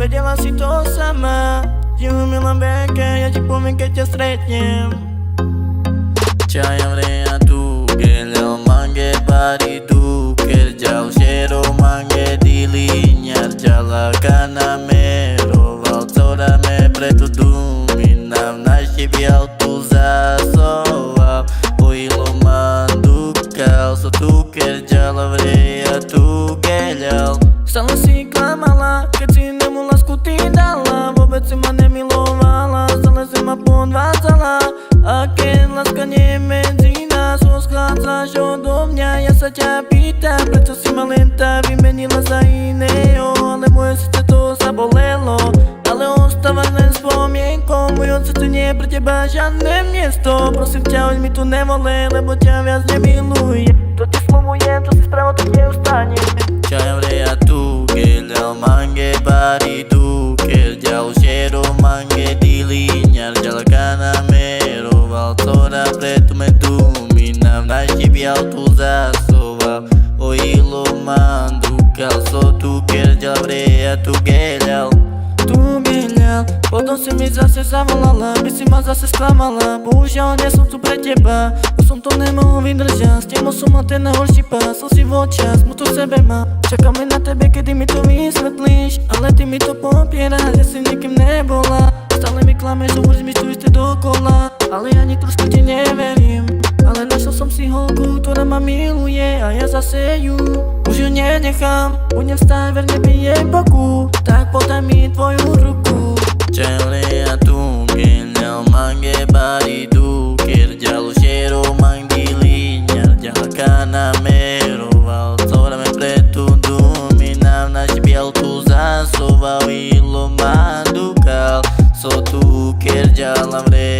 Vedela si to sama, že umila beka, ja ti poviem, keď ťa stretnem. Čaja vrea tu, gelel mange bari tu, kerjal shero mange dilinyar jala kana mero valtora me preto duminav nashi bial tu zasova oilo mandukal so tu kerjala vrea tu gelel. Stále si klamala, keď si nemu lásku ty dala, vôbec si ma nemilovala, stále si ma podvádzala. A keď láska nie je medzi nás, odchádzaš odo mňa, ja sa ťa pýtam, prečo si ma len tá vymenila za iného, ale moje srdce to zabolelo, ale ostávaš len spomienkou, moje srdce nie je pre teba žiadne miesto. Prosím ťa, hoď mi tu nevolej, lebo ťa viac nemilujem. To ti slumujem, čo si spravil, to neustane. Čaja vrea tu, gelel mange bari tu, kerjal shero mange dilinyar jala kana mero valtora preto me dominav nashi bial tu zasova oilo mandukal so tu kerjal vrea tu gelel. Tu gelel, potom si mi zase zavolala, by si ma zase sklamala. Bohužiaľ nie som tu pre teba, už som to nemohol vydržať. S tebou som mal ten najhorší pás, slzy v očiach, smutu v sebe má. Čakáme na tebe, kedy mi to vysvetlíš, ale ty mi to popieráš, že si nikým nebola. Stále mi klameš, hovoríš mi tu isté dokola, ale ani trošku ti neverím. Ale našiel som si holku, ktorá ma miluje a ja zase ju už ju nenechám. Budem stáť verne by jej boku, tak podaj mi tvoju ruku. Čaja vrea tu, gelel mange bari tu, kerjal shero mange dilinyar jala kana mero valtora me preto dominav nashi bial tu zasova oilo mandukal so tu kerjal vrea